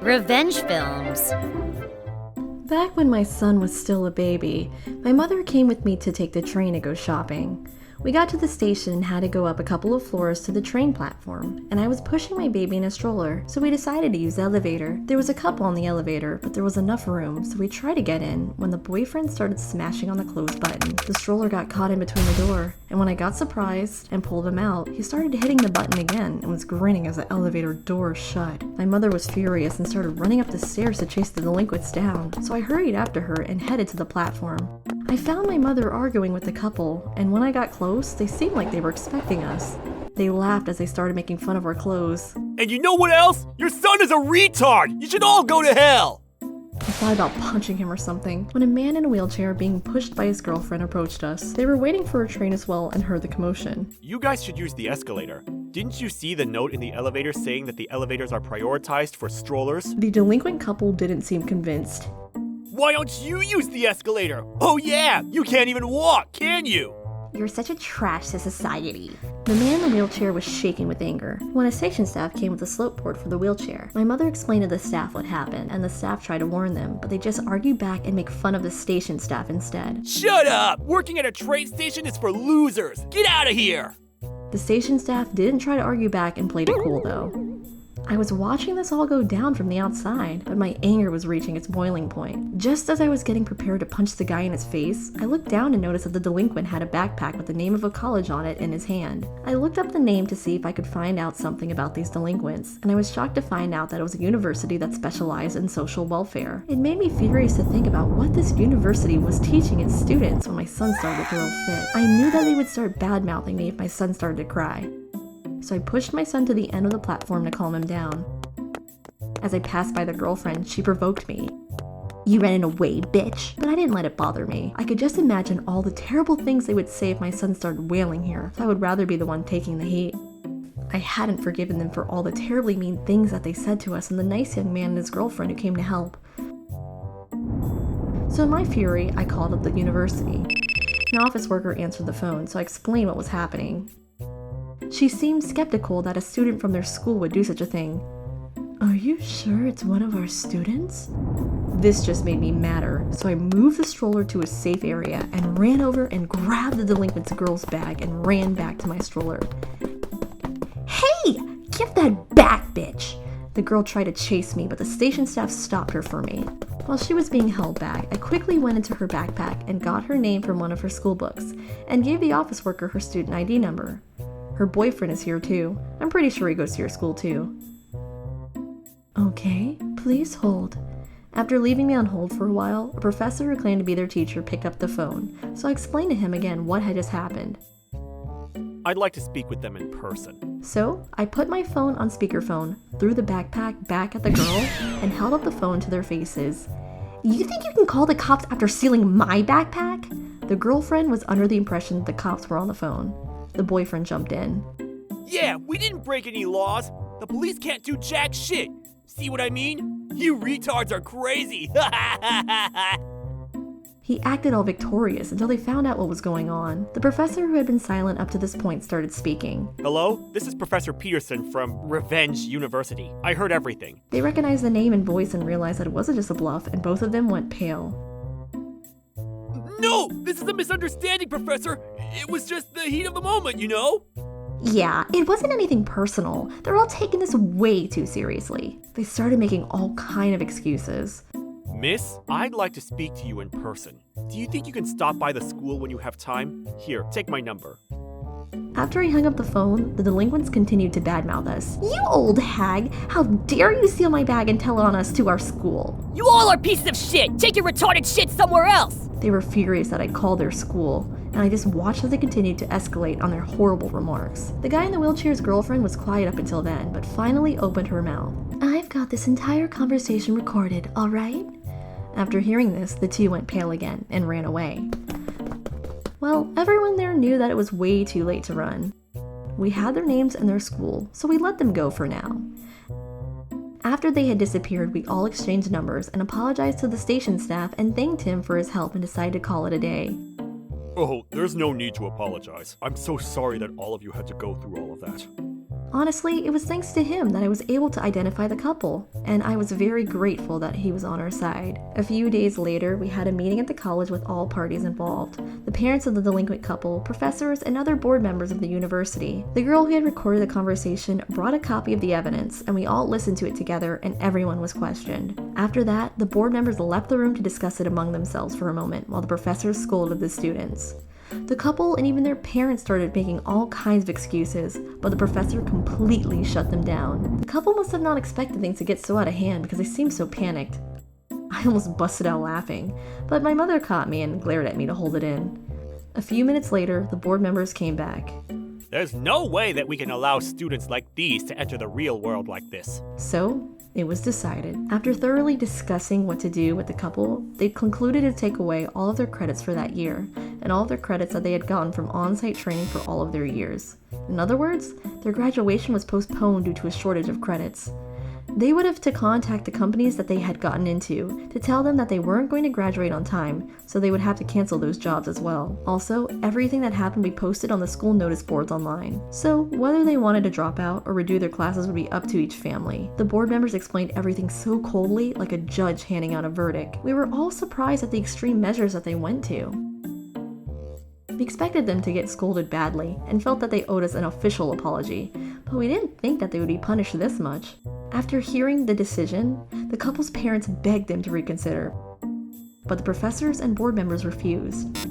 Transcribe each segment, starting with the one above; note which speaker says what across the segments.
Speaker 1: Revenge films.
Speaker 2: Back when my son was still a baby, my mother came with me to take the train to go shopping. We got to the station and had to go up a couple of floors to the train platform, and I was pushing my baby in a stroller, so we decided to use the elevator. There was a couple on the elevator, but there was enough room, so we tried to get in when the boyfriend started smashing on the close button. The stroller got caught in between the door, and when I got surprised and pulled him out, he started hitting the button again and was grinning as the elevator door shut. My mother was furious and started running up the stairs to chase the delinquents down, so I hurried after her and headed to the platform. I found my mother arguing with the couple, and when I got close, they seemed like they were expecting us. They laughed as they started making fun of our clothes.
Speaker 3: And you know what else? Your son is a retard! You should all go to hell!
Speaker 2: I thought about punching him or something when a man in a wheelchair being pushed by his girlfriend approached us. They were waiting for a train as well and heard the commotion.
Speaker 3: You guys should use the escalator. Didn't you see the note in the elevator saying that the elevators are prioritized for strollers?
Speaker 2: The delinquent couple didn't seem convinced.
Speaker 3: Why don't you use the escalator? Oh yeah, you can't even walk, can you?
Speaker 1: You're such a trash to society.
Speaker 2: The man in the wheelchair was shaking with anger. When a station staff came with a slope board for the wheelchair, my mother explained to the staff what happened, and the staff tried to warn them, but they just argued back and make fun of the station staff instead.
Speaker 3: Shut up! Working at a train station is for losers! Get out of here!
Speaker 2: The station staff didn't try to argue back and played it cool though. I was watching this all go down from the outside, but my anger was reaching its boiling point. Just as I was getting prepared to punch the guy in his face, I looked down and noticed that the delinquent had a backpack with the name of a college on it in his hand. I looked up the name to see if I could find out something about these delinquents, and I was shocked to find out that it was a university that specialized in social welfare. It made me furious to think about what this university was teaching its students when my son started to throw a fit. I knew that they would start bad-mouthing me if my son started to cry. So I pushed my son to the end of the platform to calm him down. As I passed by the girlfriend, she provoked me. "You ran away, bitch." But I didn't let it bother me. I could just imagine all the terrible things they would say if my son started wailing here, so I would rather be the one taking the heat. I hadn't forgiven them for all the terribly mean things that they said to us and the nice young man and his girlfriend who came to help. So in my fury, I called up the university. An office worker answered the phone, so I explained what was happening. She seemed skeptical that a student from their school would do such a thing. "Are you sure it's one of our students?" This just made me madder, so I moved the stroller to a safe area and ran over and grabbed the delinquent's girl's bag and ran back to my stroller. "Hey! Give that back, bitch!" The girl tried to chase me, but the station staff stopped her for me. While she was being held back, I quickly went into her backpack and got her name from one of her school books and gave the office worker her student ID number. Her boyfriend is here too. I'm pretty sure he goes to your school too. "Okay, please hold." After leaving me on hold for a while, a professor who claimed to be their teacher picked up the phone, so I explained to him again what had just happened.
Speaker 3: I'd like to speak with them in person.
Speaker 2: So I put my phone on speakerphone, threw the backpack back at the girl, and held up the phone to their faces. "You think you can call the cops after stealing my backpack?" The girlfriend was under the impression that the cops were on the phone. The boyfriend jumped in.
Speaker 3: Yeah, we didn't break any laws. The police can't do jack shit. See what I mean? You retards are crazy.
Speaker 2: He acted all victorious until they found out what was going on. The professor who had been silent up to this point started speaking.
Speaker 3: Hello, this is Professor Peterson from Revenge University. I heard everything.
Speaker 2: They recognized the name and voice and realized that it wasn't just a bluff, and both of them went pale.
Speaker 3: No, this is a misunderstanding, Professor. It was just the heat of the moment, you know?
Speaker 2: Yeah, it wasn't anything personal. They're all taking this way too seriously. They started making all kind of excuses.
Speaker 3: Miss, I'd like to speak to you in person. Do you think you can stop by the school when you have time? Here, take my number.
Speaker 2: After he hung up the phone, the delinquents continued to badmouth us. "You old hag! How dare you steal my bag and tell on us to our school?"
Speaker 4: You all are pieces of shit! Take your retarded shit somewhere else!
Speaker 2: They were furious that I'd called their school, and I just watched as they continued to escalate on their horrible remarks. The guy in the wheelchair's girlfriend was quiet up until then, but finally opened her mouth. "I've got this entire conversation recorded, alright?" After hearing this, the two went pale again and ran away. Well, everyone there knew that it was way too late to run. We had their names and their school, so we let them go for now. After they had disappeared, we all exchanged numbers and apologized to the station staff and thanked him for his help and decided to call it a day.
Speaker 3: Oh, there's no need to apologize. I'm so sorry that all of you had to go through all of that.
Speaker 2: Honestly, it was thanks to him that I was able to identify the couple, and I was very grateful that he was on our side. A few days later, we had a meeting at the college with all parties involved. The parents of the delinquent couple, professors, and other board members of the university. The girl who had recorded the conversation brought a copy of the evidence, and we all listened to it together, and everyone was questioned. After that, the board members left the room to discuss it among themselves for a moment, while the professors scolded the students. The couple and even their parents started making all kinds of excuses, but the professor completely shut them down. The couple must have not expected things to get so out of hand because they seemed so panicked. I almost busted out laughing, but my mother caught me and glared at me to hold it in. A few minutes later, the board members came back.
Speaker 3: There's no way that we can allow students like these to enter the real world like this.
Speaker 2: So, it was decided. After thoroughly discussing what to do with the couple, they concluded to take away all of their credits for that year, and all of their credits that they had gotten from on-site training for all of their years. In other words, their graduation was postponed due to a shortage of credits. They would have to contact the companies that they had gotten into to tell them that they weren't going to graduate on time, so they would have to cancel those jobs as well. Also, everything that happened would be posted on the school notice boards online. So, whether they wanted to drop out or redo their classes would be up to each family. The board members explained everything so coldly, like a judge handing out a verdict. We were all surprised at the extreme measures that they went to. We expected them to get scolded badly and felt that they owed us an official apology, but we didn't think that they would be punished this much. After hearing the decision, the couple's parents begged them to reconsider, but the professors and board members refused.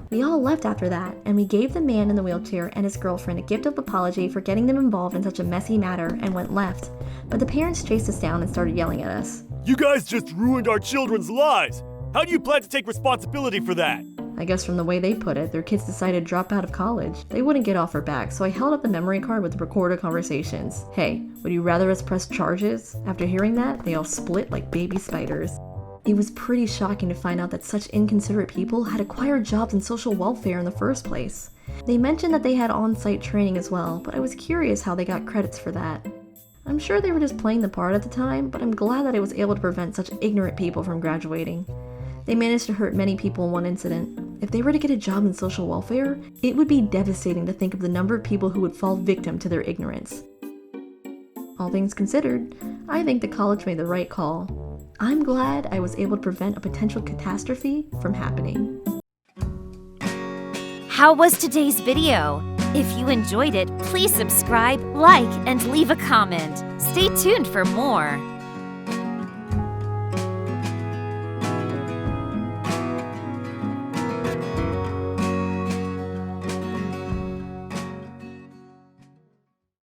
Speaker 2: We all left after that, and we gave the man in the wheelchair and his girlfriend a gift of apology for getting them involved in such a messy matter and went left, but the parents chased us down and started yelling at us.
Speaker 3: You guys just ruined our children's lives! How do you plan to take responsibility for that?
Speaker 2: I guess from the way they put it, their kids decided to drop out of college. They wouldn't get off our back, so I held up the memory card with the recorded conversations. Hey, would you rather us press charges? After hearing that, they all split like baby spiders. It was pretty shocking to find out that such inconsiderate people had acquired jobs in social welfare in the first place. They mentioned that they had on-site training as well, but I was curious how they got credits for that. I'm sure they were just playing the part at the time, but I'm glad that I was able to prevent such ignorant people from graduating. They managed to hurt many people in one incident. If they were to get a job in social welfare, it would be devastating to think of the number of people who would fall victim to their ignorance. All things considered, I think the college made the right call. I'm glad I was able to prevent a potential catastrophe from happening.
Speaker 1: How was today's video? If you enjoyed it, please subscribe, like, and leave a comment. Stay tuned for more.